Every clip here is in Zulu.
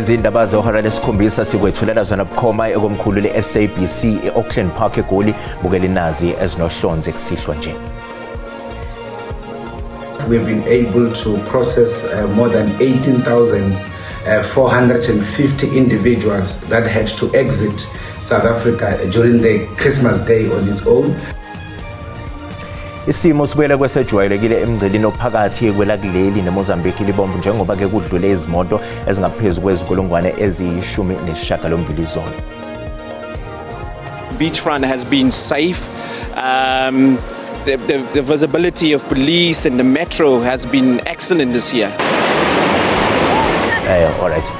Lezi indaba zohora lesikhombisa sikwethulela zona bukhoma ekomkhulu le-SABC e-Auckland Park eGoli bukela inazi ezinohlonze kusihlwa nje. We've been able to process more than 18,450 individuals that had to exit South Africa during the Christmas day on its own. Isimo sibuyele kwesejwayelekile emngceleni ophakathi kwelakuleli neMozambique libombo njengoba ke kudlule izimoto ezingaphezulu kwezinkulungwane eziyishumi zolo. Beachfront has been safe. The visibility of police and the metro has been excellent this year. All right.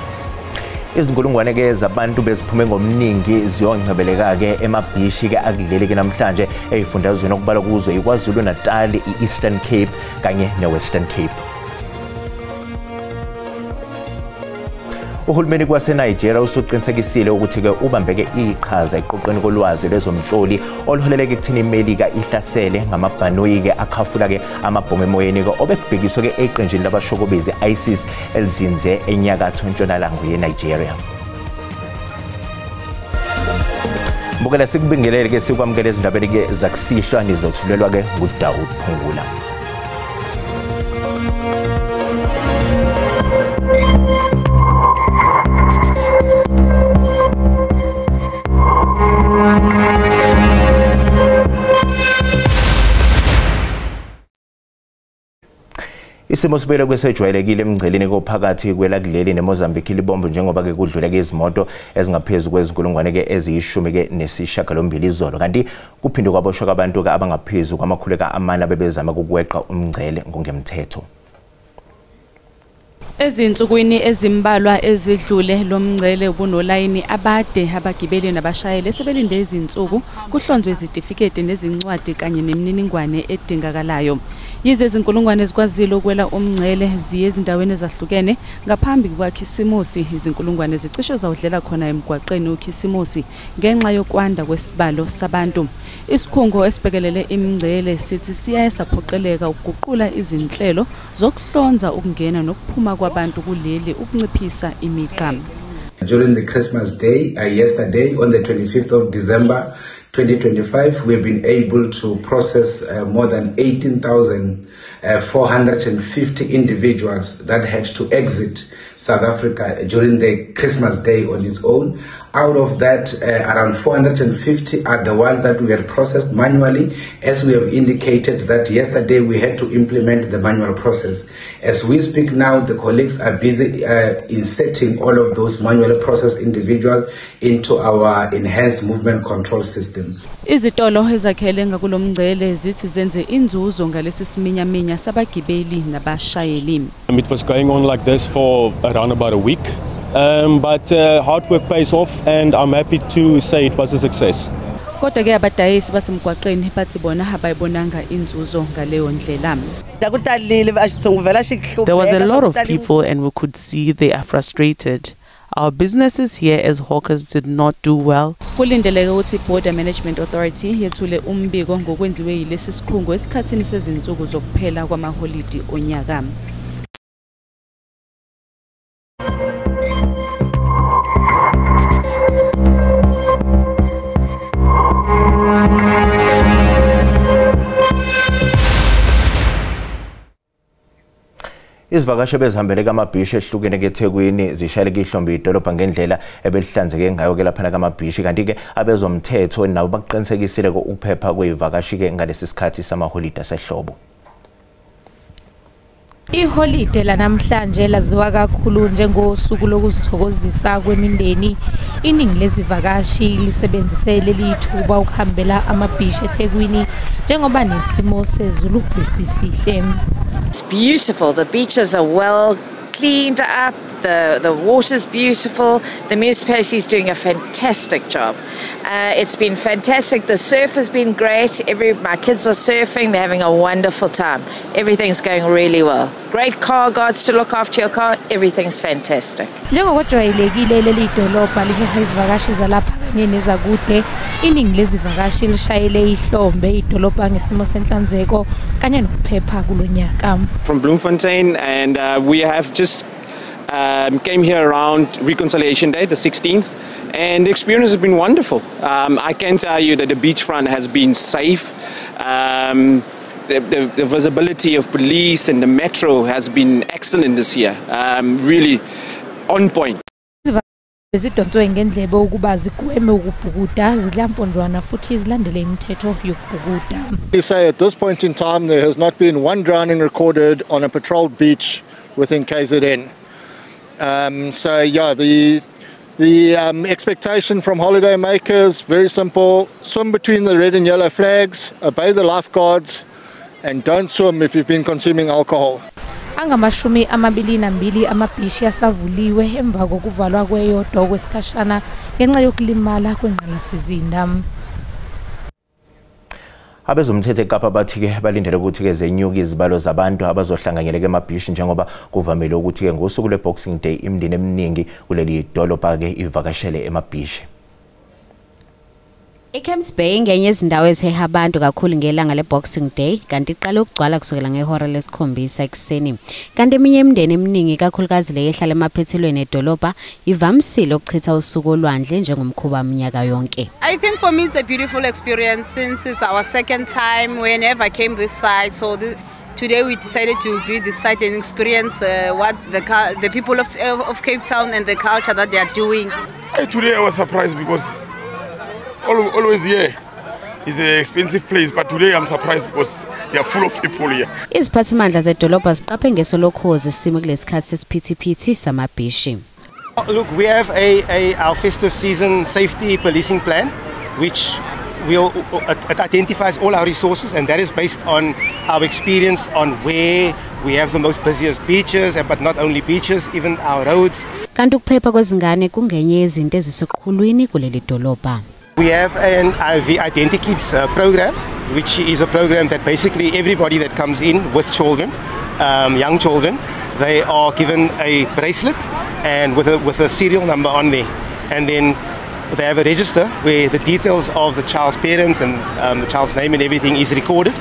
Izinkulungwane ke zabantu beziphume ngomningi ziyongcebeleka ke emabhishi ke akudlele ke namhlanje ezifundazweni okubalwa kuzo iKwaZulu Natal, iEastern Cape kanye neWestern Cape. Uhulumeni kwaseNigeria usuqinisekisile ukuthi ke ubambeke iqhaza eqoqweni kolwazi lwezomhloli oluholeleke ekuthini iMelika ihlasele ngamabhanoyi ke akhafula ke amabhomu emoyeni ke obekubhekiswe ke eqenjini labashokobezi ISIS elizinze enyakatho ntshonalanga yeNigeria. Bukela sikubingelele ke sikwamukele izindabeni ke zakusihlwa nizothulelwa ke nguDaud Phungula. Isimo sibuyele kwesejwayelekile emngceleni kophakathi kwelakuleli neMozambique libombo njengoba ke kudlule ke izimoto ezingaphezulu kwezinkulungwane ke eziyishumi ke nesishiyagalombili izolo kanti kuphinde kwaboshwa abantu ke abangaphezulu kwamakhulu amane bebezama ukweqa umngcele ngongemthetho. Ezinsukwini ezimbalwa ezidlule lomngcele ubunolayini abade abagibeli nabashayeli sebelinde izinsuku kuhlonzwe izitifiketi nezincwadi kanye nemininingwane edingakalayo. Yize izinkulungwane zikwazile ukwela umngcele ziye ezindaweni ezahlukene ngaphambi kwaKhisimusi izinkulungwane zicishe zawudlela khona emgwaqeni uKhisimusi ngenxa yokwanda kwesibalo sabantu. Isikhungo esibhekelele imingcele sithi siyaye saphoqeleka ukuguqula izinhlelo zokuhlonza ukungena nokuphuma kwabantu kuleli ukunciphisa imigqa. During the Christmas day, yesterday on the 25th of December 2025, we've been able to process more than 18,450 individuals that had to exit South Africa during the Christmas day on its own. Out of that, around 450 are the ones that we had processed manually. As we have indicated that yesterday we had to implement the manual process. As we speak now, the colleagues are busy inserting all of those manually processed individuals into our enhanced movement control system. Izitolo ezakhele ngakulomngcele zithi zenze inzuzo ngalesi siminyaminya sabagibeli nabashayeli. It was going on like this for around about a week. But hard work pays off and I'm happy to say it was a success. Kodwa ke abadayisi basemgwaqeni bathi bona abayibonanga inzuzo ngaleyo ndlela. There was a lot of people and we could see they are frustrated. Our businesses here as hawkers did not do well. Kulindeleke ukuthi Border Management Authority yethule umbiko ngokwenziwe yilesi sikhungo esikhathini sezinsuku zokuphela kwamaholidi onyaka. Izivakashi bezihambele kamabhishi ehlukene ke eThekwini zishayeleke ihlombe idolobha ngendlela ebelihlanzeke ngayo ke lapha kamabhishi kanti ke abezomthetho nabo baqiinisekisile ukuphepha kwezivakashi ke ngalesi sikhathi samaholide asehlobo. Iholide lanamhlanje laziwa kakhulu njengosuku lokuzithokozisa kwemindeni. Iningi lezivakashi lisebenzise leli thuba ukuhambela amabhishi eThekwini njengoba nesimo sezulu besisihle. It's beautiful. The beaches are well cleaned up. The water's beautiful. The municipality is doing a fantastic job. It's been fantastic. The surf has been great. My kids are surfing. They're having a wonderful time. Everything's going really well. Great car guards to look after your car. Everything's fantastic. Njengokujwayelekile leli dolobha liheha izivakashi zalapha kanye nezakude, iningi lezivakashi lishayele ihlombe idolobha ngesimo senhlanzeko kanye nokuphepha kulonyaka. From Bloemfontein, and we have just Came here around Reconciliation Day, the 16th, and the experience has been wonderful. I can tell you that the beachfront has been safe. The visibility of police and the metro has been excellent this year, really on point. Zidonswe ngendlebe ukuba zigweme ukubhukuda zidlamponjwana futhi zilandele imithetho yokubhukuda. You say at this point in time there has not been one drowning recorded on a patrolled beach within KZN. So yeah, the expectation from holiday makers, very simple: swim between the red and yellow flags, obey the lifeguards, and don't swim if you've been consuming alcohol. Angamashumi amabili nambili amabhishi asavuliwe emva kokuvalwa kweyodwa kwesikhashana ngenxa yokulimala kwengqalasizinda. Abezomthetho eKapa bathi-ke balindele ukuthi-ke zenyuke izibalo zabantu abazohlanganyeleka emabhishi njengoba kuvamile ukuthi-ke ngosuku lwe-Boxing Day imindeni eminingi kuleli dolobha-ke ivakashele emabhishi. Camps Bay ngenye yezindawo eziheha abantu kakhulu ngelanga le-Boxing Day kanti iqala ukugcwala kusukela ngehora lesikhombisa ekuseni. Kanti eminye imindeni eminingi kakhulukazi le ehlala emaphethelweni edolobha ivamisile ukuchitha usuku olwandle njengomkhuba minyaka yonke. I think for me it's a beautiful experience since it's our second time we never came this side, so today we decided to be this side and experience what the people of Cape Town and the culture that they are doing. Today I was surprised because always here is an expensive place, but today I'm surprised because they are full of people here. Iziphathimandla zedolobha ziqaphe ngesolokhozi isimo kulesikhathi sesiphithiphithi samabhishi. Look, we have our festive season safety policing plan, which it identifies all our resources, and that is based on our experience on where we have the most busiest beaches, but not only beaches, even our roads. Kanti ukuphepha kwezingane kungenye yezinto eziseqhulwini kuleli dolobha. We have the Identikids program, which is a program that basically everybody that comes in with children, young children, they are given a bracelet and with a serial number on there, and then they have a register where the details of the child's parents and the child's name and everything is recorded.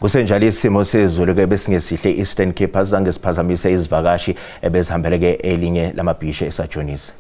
Kusenjalo isimo sezulu-ke besingesihle Eastern Cape azange siphazamise izivakashi ebezihambeleke elinye lamabhishi eSajonisi.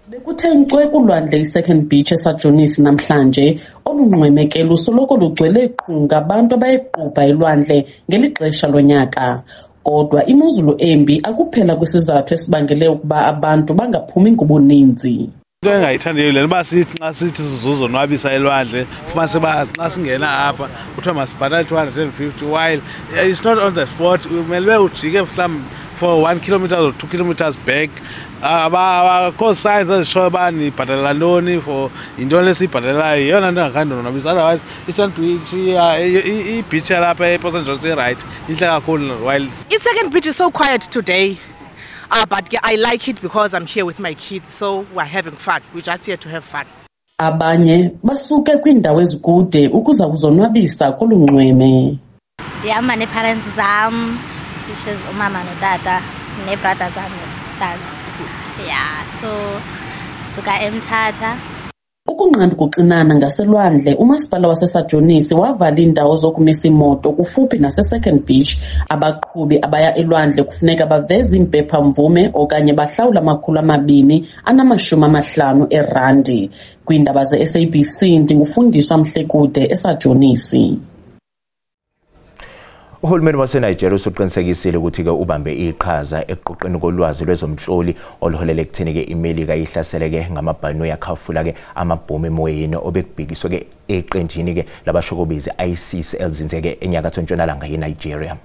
Bekuthe nkwe kulwandle i-Second Beach eSajonisi namhlanje olunxwemeke lusoloko lugcwele qhunga abantu abayequbha elwandle ngelixesha lonyaka. Kodwa imozulu embi akuphela kwisizathu esibangele ukuba abantu bangaphumi ngobuninzi. Into engayithandiyo le nto sithi xa sithi sizozonwabisa elwandle fumanise uba xa singena apha kuthiwa masibhatale 250 while it's not on the spot. Umele ujike mhlawumbi for 1 kilometers or 2 kilometers back. Abakho signs ezishoyo uba nibhatalela ntoni for yintoni lesiyibhatalelayo, yeyona nto engakhandonwabisa. Otherwise Eastern Beach i-beach yalapha ePort St. John right intle kakhulu. While i-Second Beach is so quiet today, but I like it because I'm here with my kids, so we're having fun. We're just here to have fun. Abanye basuke kwiindawo ezikude ukuza kuzonwabisa kolunxweme. Ndihamba nee-parents zam, which is umama notata, nee-brothers zam nee-sisters. Yeah, so suka eMthatha. Ukunqanda ukuxinana ngaselwandle, umasipala waseSajonisi wavala iindawo zokumisa imoto kufuphi nase-Second Beach. Abaqhubi abaya elwandle kufuneka baveze impephamvume okanye bahlawula R250 erandi. Kwiindaba ze-SABC ndingufundiswa Mhlekude eSajonisi. Uhulumeni waseNigeria usuqinisekisile ukuthi-ke ubambe iqhaza ekuqoqeni kolwazi lwezomhloli oluholele ekutheni-ke iMelika ihlaseleke ngamabhanoyi akhafula-ke amabhomu emoyeni obekubhekiswe-ke eqenjini-ke labashokobezi ISIS elizinze-ke enyakatho ntshonalanga yeNigeria.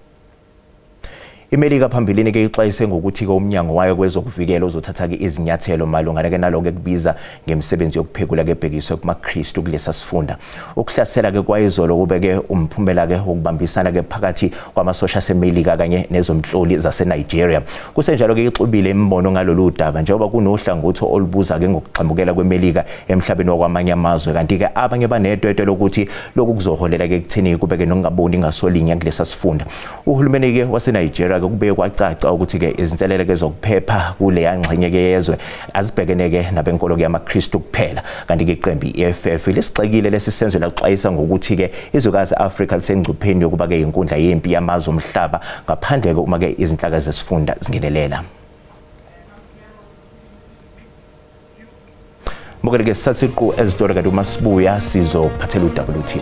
iMelika phambilini-ke ixwayise ngokuthi-ke umnyango wayo kwezokuvikela uzothatha-ke izinyathelo malungana-ke naloko ekubiza ngemisebenzi yokuphekula-ke ebhekiswe kumaKristu kulesa sifunda. Ukuhlasela-ke kwayizolo kubeke umphumela-ke wokubambisana-ke phakathi kwamasosha aseMelika kanye nezomhloli zaseNigeria. Kusenjalo-ke ixubile imbono ngalolu daba njengoba kunohlangothi olubuza-ke ngokuxambukela kweMelika emhlabeni wakwamanye amazwe, kanti-ke abanye banedwetwe lokuthi lokhu kuzoholela-ke ekutheni kubeke nokungaboni ngasolinye kulesa sifunda. Uhulumeni-ke waseNigeria kodwa-ke kubeye kwacaca ukuthi-ke izinselele-ke zokuphepha kule yangxenye-ke yezwe azibhekeneke nabenkolo-ke yamaKristu kuphela. Kanti-ke iqembu i-EFF lisigxekile lesi senzo laxwayisa ngokuthi-ke izwekazi Afrika lisengcupheni yokuba-ke inkundla yempi yamazwe omhlaba ngaphandle-ke uma-ke izinhlaka zesifunda zingenelela. Mokele-ke sisathiqu ezitori kanti uma sibuya sizophathela uWT.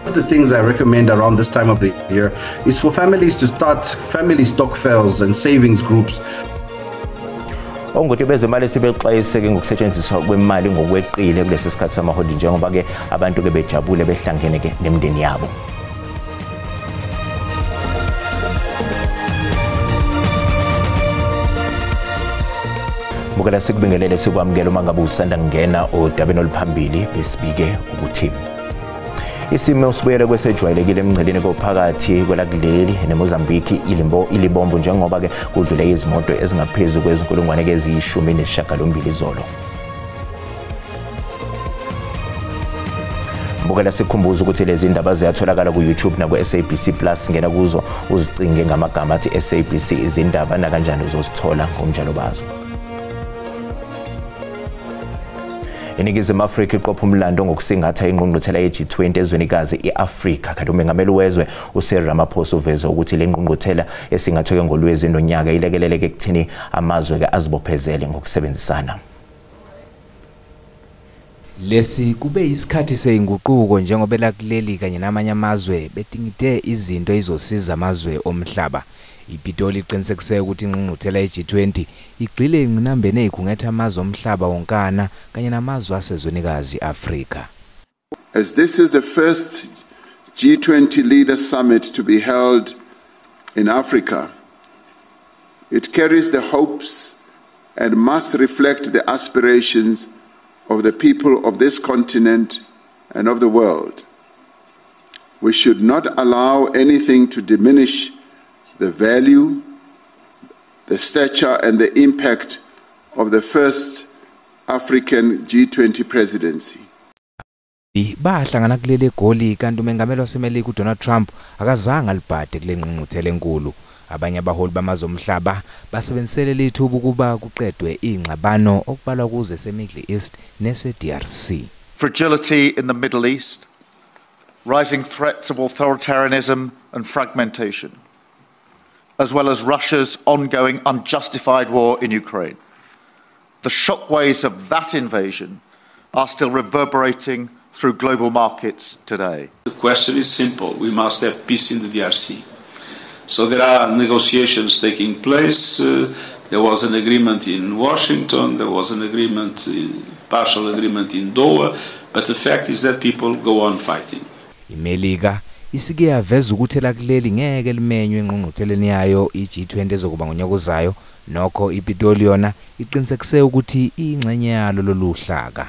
One of the things I recommend around this time of the year is for families to start family stokvels and savings groups. Ongoti bezemali sibexwayise-ke ngokusetshenziswa kwemali ngokweqile kulesi sikhathi samaholi njengoba-ke abantu-ke bejabule behlangene-ke nemindeni yabo. Mukela sikubingelele sikwamukela uma ngabe usanda kungena odabeni oluphambili besibike ukuthi isimo sibuyele kwesejwayelekile emngceleni kophakathi kwelakuleli neMozambique ilibombo njengoba-ke kudlule izimoto ezingaphezu kwezinkulungwane eziyishumi-8 izolo. Mbukela sikhumbuza ukuthi lezi ndaba ziyatholakala ku-YouTube naku-SABC Plus. Ngena kuzo uzicinge ngamagama athi SABC izindaba nakanjani uzozithola ngomnjalo bazo. Iningizimu Afrika iqopha umlando ngokusingatha ingqungquthela ye-G20 ezwenikazi i-Afrika. Kanti umengameli wezwe uCyril Ramaphosa uveza ukuthi le ngqungquthela esingathwe ngolwezi nonyaka ilekeleleke ekuthini amazwe-ke azibophezele ngokusebenzisana. Lesi kube isikhathi seyinguquko njengoba lakuleli kanye namanye amazwe bedingide izinto ezosiza amazwe omhlaba. iPitoli iqinisekise ukuthi ingqungquthela ye-G20 igxile ingqinambene ikhungetha amazwe omhlaba wonkana kanye namazwe asezwenikazi Afrika. As this is the first G20 Leaders Summit to be held in Africa, it carries the hopes and must reflect the aspirations of the people of this continent and of the world. We should not allow anything to diminish the value, the stature and the impact of the first African G20 presidency. Bahlangana kuleli egoli kanti umengameli waseMelika uDonald Trump akazange alibhade kule ngqungquthela enkulu. Abanye abaholi bamazwe omhlaba basebenzisele lithuba ukuba kuqedwe ingxabano okubalwa kuze eseMiddle East nese-DRC. Fragility in the Middle East, rising threats of authoritarianism and fragmentation, as well as Russia's ongoing unjustified war in Ukraine. The shockwaves of that invasion are still reverberating through global markets today. The question is simple. We must have peace in the DRC. So there are negotiations taking place. There was an agreement in Washington. There was an agreement, partial agreement in Doha. But the fact is that people go on fighting. iMelika isike yaveza ukuthi lakuleli ngeke limenywe engqungqutheleni yayo iG20 ezokuba ngonyaka ozayo. Nokho iPitoli yona iqinisekise ukuthi ingxenye yalo lolu hlaka.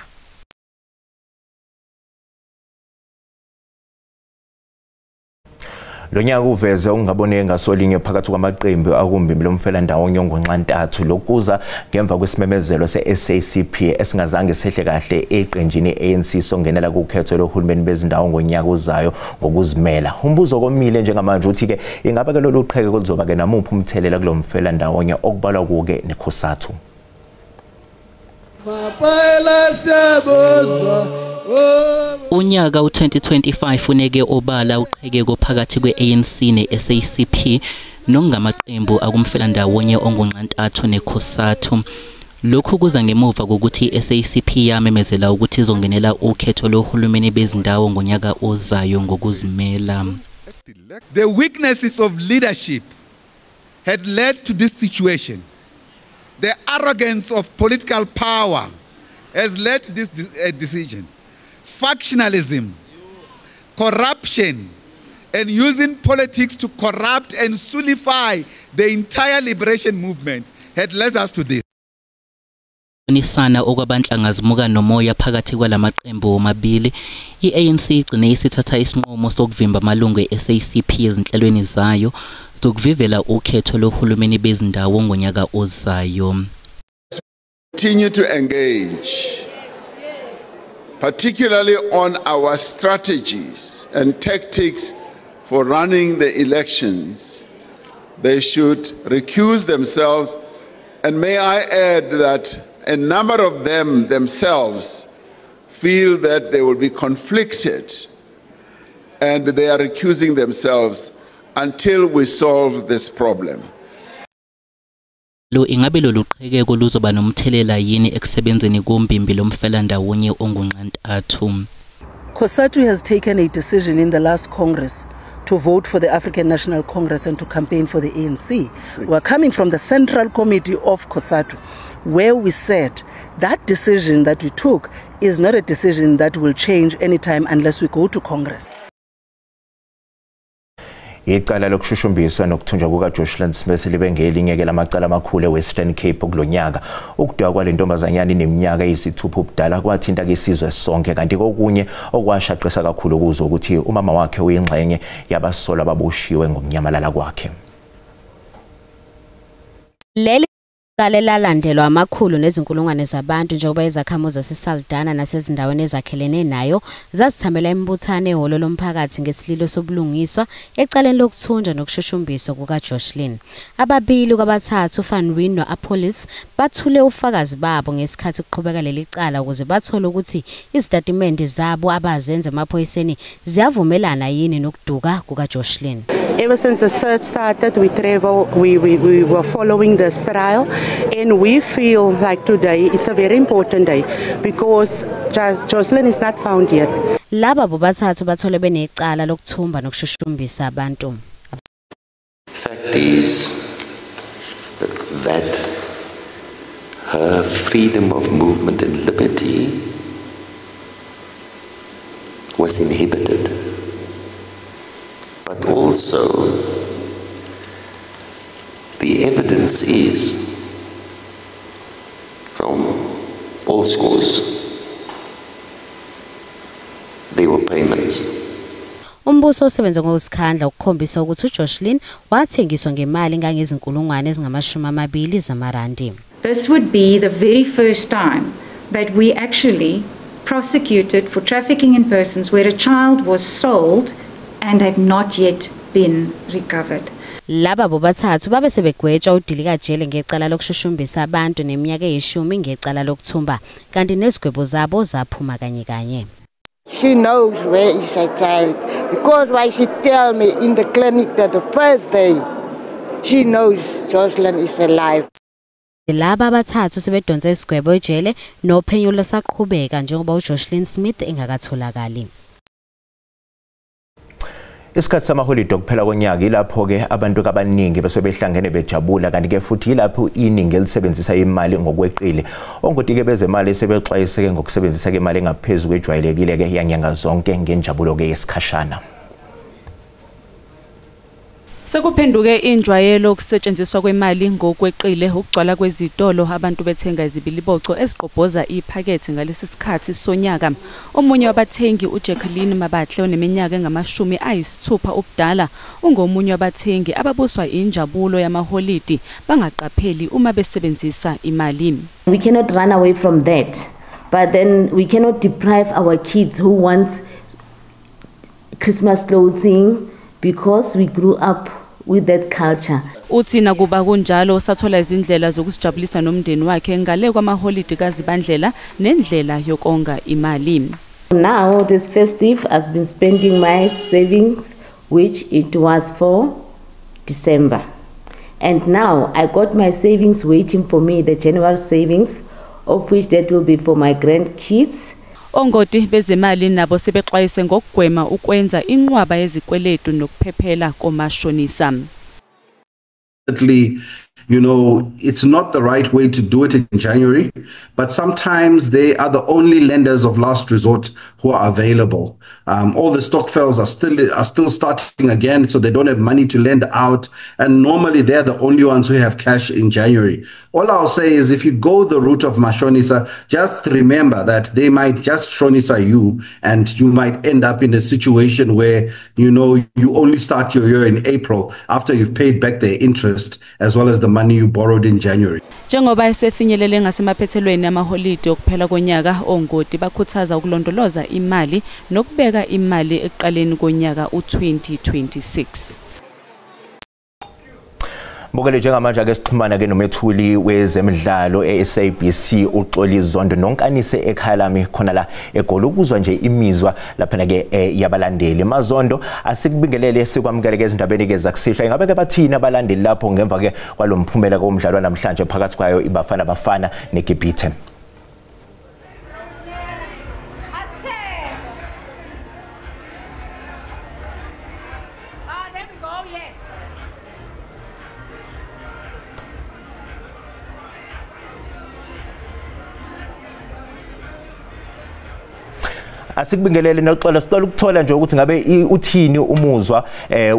Lonyaka uveze ungaboneke ngasolinye phakathi kwamaqembu akumbimbi lomfelandawonye ongonxantathu lokuza ngemva kwesimemezelo se-SACP esingazange sehle kahle eqenjini ANC songenela kukhetho lohulumeni bezindawo ngonyaka ozayo ngokuzimela. Umbuzo komile njengamanje uthi-ke ingaba ke lolu qheke kuzoba-ke namuphi umthelela kulo mfelandawonye okubalwa kuke nekhosathu. Unyaka u2025 uneke obala uqhekeko phakathi kweANC neSACP nokungamaqembu akumfelandawonye ongonxantathu nekhosathu. Lokhu kuza ngemuva kokuthi iSACP yamemezela ukuthi izongenela ukhetho lohulumeni bezindawo ngonyaka ozayo ngokuzimela. The weaknesses of leadership had led to this situation. The arrogance of political power has led to this decision. Factionalism, corruption, and using politics to corrupt and nullify the entire liberation movement had led us to this. Nisana okwabanhlangazimuka nomoya phakathi kwalamaqembu omabili, iANC igcine isithatha isinqumo sokuvimba amalungu eSACP ezinhlelweni zayo zokuvivela ukhetho lohulumeni bezindawo ngonyaka ozayo. Continue to engage, particularly on our strategies and tactics for running the elections, they should recuse themselves. And may I add that a number of them themselves feel that they will be conflicted and they are recusing themselves until we solve this problem. Lo ingabe lolu qhekeko luzoba nomthelela yini ekusebenzeni kombimbi lomfelandawonye ongunqantathu. COSATU has taken a decision in the last Congress to vote for the African National Congress and to campaign for the ANC. We are coming from the Central Committee of COSATU, where we said that decision that we took is not a decision that will change anytime unless we go to Congress. Icala lokushushumbiswa nokuthunjwa kukaJocelyn Smith libe ngelinye ke lamacala amakhulu eWestern Cape kulonyaka. Ukudwa kwalentombazanyana ineminyaka eyisithupha ubudala kwathinta ke isizwe sonke kanti kokunye okwashaqisa kakhulu kuzo ukuthi umama wakhe uyingxenye yabasolwa baboshiwe ngomnyamalala kwakhe. Leli Qalela landelwa amakhulu nezinkulungwane zabantu njengoba izakhamuzi zaseSaldanha nasezindaweni ezakhelene nayo zasithamela embuthano ehholo lomphakathi ngesililo sobulungiswa ecaleni lokuthunjwa nokushushumbiswa kukaJocelyn. Ababili kwabathathu uFanwin noApollis bathule ufakazi babo ngesikhathi kuqhubeka leli cala ukuze bathole ukuthi izitatimende zabo abazenze emaphoyiseni ziyavumelana yini nokuduka kukaJocelyn. Ever since the search started, we were following this trial, and we feel like today it's a very important day because Jocelyn is not found yet. Laba bobathathu bathole benecala lokuthumba nokushushumbisa abantu. Fact is that her freedom of movement and liberty was inhibited. But also, the evidence is from all scores, there were payments. Umbuso osebenza ngokusikhandla ukukhombisa ukuthi uJocelyn wathengiswa ngemali engangezinkulungwane ezingama-20 zamarandi. This would be the very first time that we actually prosecuted for trafficking in persons where a child was sold and had not yet been recovered. Laba bobathathu babe sebegwetshwa udilika jele ngecala lokushushumbisa abantu neminyaka eyishumi ngecala lokuthumba kanti nezigwebo zabo zaphuma kanye kanye. She knows where is her child because why she tell me in the clinic that the first day she knows Jocelyn is alive. Laba abathathu sebedonse isigwebo ejele nophenyo lusaqhubeka njengoba uJocelyn Smith engakatholakali. Isikhathi samaholide okuphela konyaka ilapho ke abantu abaningi bese behlangene bejabula kanti ke futhi ilapho iningi elisebenzisa imali ngokweqile. Ongoti ke bezemali sebexwayiseke ngokusebenzisa imali engaphezulu kwejwayelekile ke yanyanga zonke ngenjabulo ke yesikhashana. Sekuphenduke injwayelo okusetshenziswa kwemali ngokweqile ukugcwala kwezitolo abantu bethenga izibiliboco eziqobhoza iphakethe ngalesi sikhathi sonyaka. Omunye wabathengi uJacqueline Mabatle oneminyaka engama-60 ubudala ungomunye wabathengi ababuswa injabulo yamaholidi bangaqapheli uma besebenzisa imali. We cannot run away from that, but then we cannot deprive our kids who want Christmas clothing because we grew up with that culture. Uthi nakuba kunjalo sathola izindlela zokusijabulisa nomndeni wakhe ngale kwamaholidi kaZibandlela nendlela yokonga imali. Now this festive has been spending my savings which it was for December. And now I got my savings waiting for me, the January savings, of which that will be for my grandkids. Ongoti bezemali nabo sebexwayise ngokugwema ukwenza inqwaba yezikweletu nokuphephela komashonisa. You know, it's not the right way to do it in January, but sometimes they are the only lenders of last resort who are available. All the stokvels are still starting again, so they don't have money to lend out, and normally they're the only ones who have cash in January. All I'll say is if you go the route of Mashonisa, just remember that they might just Shonisa you, and you might end up in a situation where, you know, you only start your year in April after you've paid back their interest as well as the money you borrowed in January. Njengoba esefinyelele ngasemaphethelweni amaholide okuphela konyaka ongoti bakhuthaza ukulondoloza imali nokubeka imali ekuqaleni konyaka u2026. Mbukele njengamanje ake sixhumana ke nomethuli wezemidlalo eSABC uXoli Zondo nonkanise ekhaya lami khona la eGoli ukuzwa nje imizwa lapha ke yabalandeli. Mazondo asikubingelele sikwamukele ke izindabeni ke zakusihla. Ingabe ke bathina abalandeli lapho ngemva ke kwalomphumela komdlalo namhlanje phakathi kwayo iBafana Bafana neGibhithe? Asikubingelele noxola sicela ukuthola nje ukuthi ngabe uthini umuzwa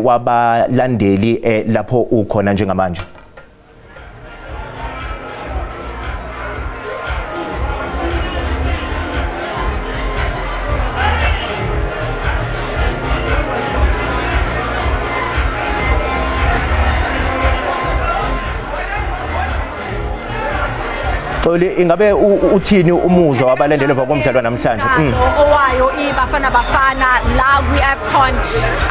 wabalandeli lapho ukhona njengamanje. Xoli ingabe uthini umuzwa wabalandeli vakomdlalo namhlanje? Owayo iBafana Bafana la kwiAFCON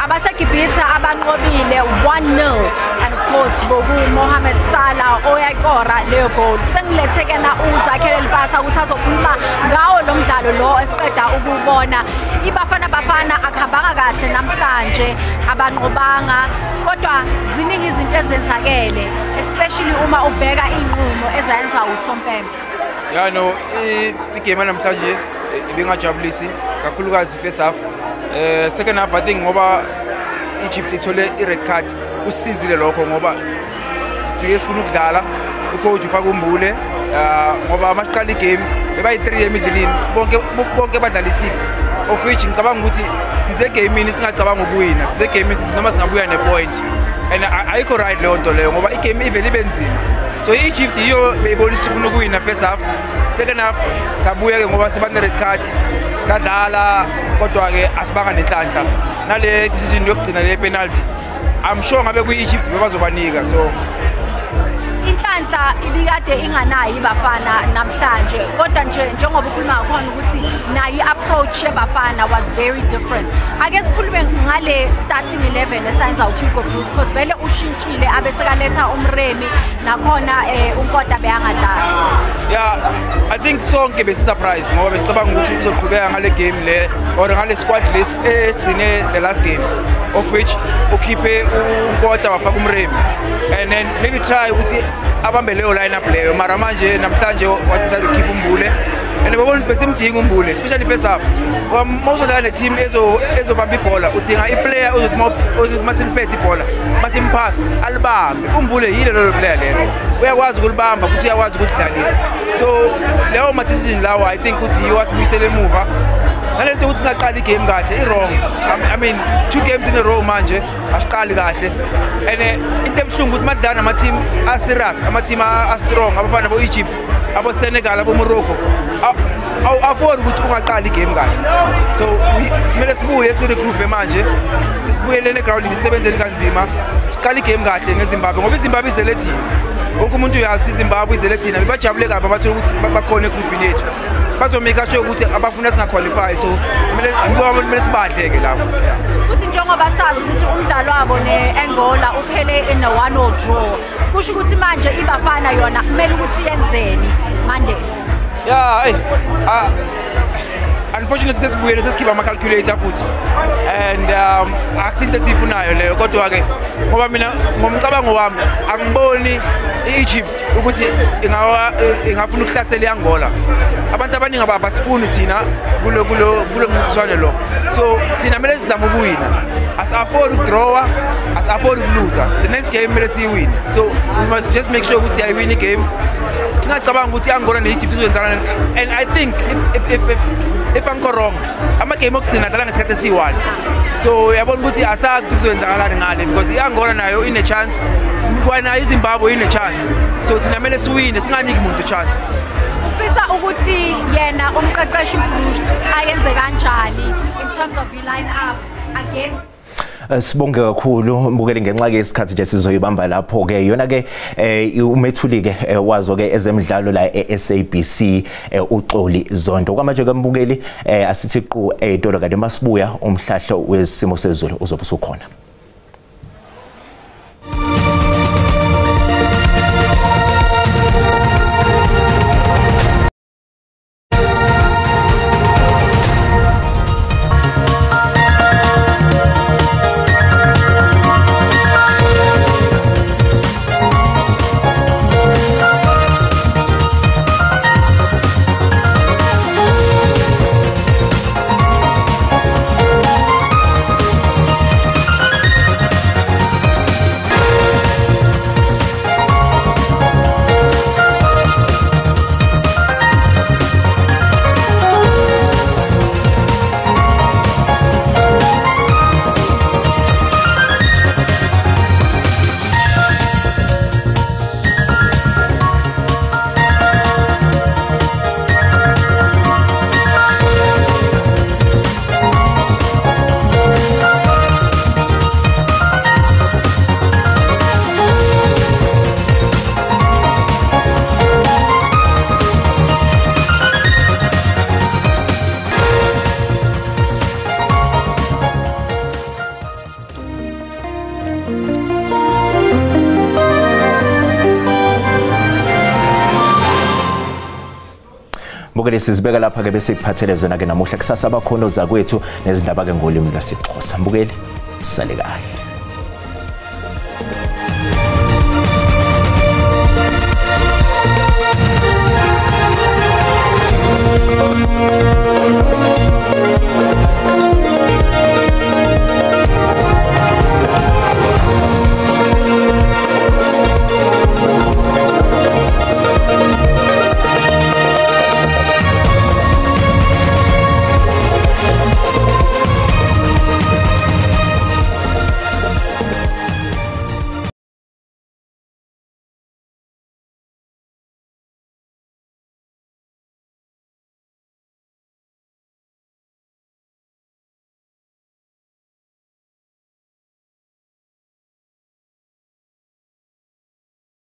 abaseGibhithe abanqobile 1-0 and of course boku Mohamed Salah oyakora leyo goal. Sengilethekena uZakhele Lipasa ukuthi azokhuluma ngawo lo mdlalo lo esiqeda ukubona. iBafana Bafana akhambanga kahle namhlanje abanqobanga kodwa ziningi izinto ezenzakele especially uma ubheka inqumo ezayenza uSompembe. Yeah, no, igame namhlanje ibingajabulisi kakhulukazi first half. Second half I think ngoba Egypt ithole i-red card usizile lokho ngoba sifike sifuna ukudlala ucoach ufaka umbule ngoba amaqala igame bebayi3 emidlelini bonke badlala i6 of which ngicabanga ukuthi size gameini singacabanga ukuwina size gameini noma singabuya nepoint and ayikho right leyo nto leyo ngoba igame ivele ibenzima. So Egypt iyo beyibonisa ufuna ukuwina first half, second half sabuya ke ngoba sibane red card sadlala kodwa ke asibanga nenhlanhla nale decision yokugcina le penalty I'm sure ngabe ku Egypt bebazobanika so inhlanhla ibikade inganayo iBafana namhlanje kodwa nje njengoba ukhuluma khona ukuthi nayo iapproach yeBafana was very different. Ake sikhulume ngale starting 11 esayenza uHugo Broos because vele ushintshile abesekaletha umremi nakhona uNkoda beyangadlala. Yeah, I think sonke besi surprised ngoba besicabanga ukuthi uzoqhubeka ngale game le or ngale squad list egcine the last game of which ukhiphe uNkoda wafaka umremi and then maybe try ukuthi abambe leyo lineup leyo mara manje namhlanje wathi ukhipha umbule and babona besimdinga umbule especially first half most of the team ezobamba ibhola udinga iplayer ozothi masiliphethe ibhola masimpasa alibambe umbule yile lo player lelo uyakwazi ukulibamba futhi uyakwazi ukudlalisa so leyo ma decision lawo I think ukuthi yiwasibuyisele emuva nalento ukuthi singaqala igame kahle i-wrong. I mean 2 games in a row manje asiqali kahle and into ebhlungu ukuthi madlana ama-team a-serious ama-team a-strong abafana bo-Egypt abo-Senegal abo-Morocco awu-afford ukuthi ungaqali igame kahle so kumele sibuye siregroupe manje sibuyelele egrawundini sisebenzeni kanzima siqala igame kahle ngeZimbabwe ngoba iZimbabwe izele thina wonke umuntu uyazi iZimbabwe izele thina bebajabule kabi abathola ukuthi bakhona egroupini yethu bazomeka sure ukuthi abafuna singaqualify so kumele sibadleke lapho futhi njengoba sazi ukuthi umdlalo wabo neAngola uphele in a 1-1 draw kusho ukuthi manje iBafana yona kumele ukuthi yenzeni Monday. Yeah, unfortunately sesibuyele sesikhipha ama calculator futhi and akusinto esifunayo leyo kodwa ke ngoba mina ngomcabango wami angiboni iEgypt ukuthi ingafuna ukuhlasela iAngola. Abantu abaningi abasifuni thina kulo mncintiswano lo so thina kumele sizame ukuwina as-afford ukudrawa as-afford ukuluza the next game kumele siyiwine so we must just make sure ukuthi siyayiwina igame singacabanga ukuthi iAngola neEgypt kuzenzana and I think if I'm wrong ama-game okugcina adlala ngesikhathi esi-1 so yabona ukuthi asazi ukuthi kuzoyenzakalani ngale because iAngola nayo ine-chance kwanayo iZimbabwe ine-chance so thina kumele siwine singaniki muntu chance. Ufisa ukuthi yena umqeqeshi uBruce ayenze kanjani in terms of line up against Sibonge kakhulu mbukeli ngenxa ke isikhathi nje sizoyibamba lapho ke yona ke umethuli ke wazo ke ezemidlalo la eSABC uXoli Zondo kwamanje ke mbukeli asithi qhu etolo kade masibuya umhlahla wesimo sezulu uzobe usukhona. Mbukeli sizibeka lapha ke bese kuphathele zona ke namuhla kusasa abakhona ozakwethu nezindaba ke ngolimi lwesiXhosa. Mbukeli usale kahle.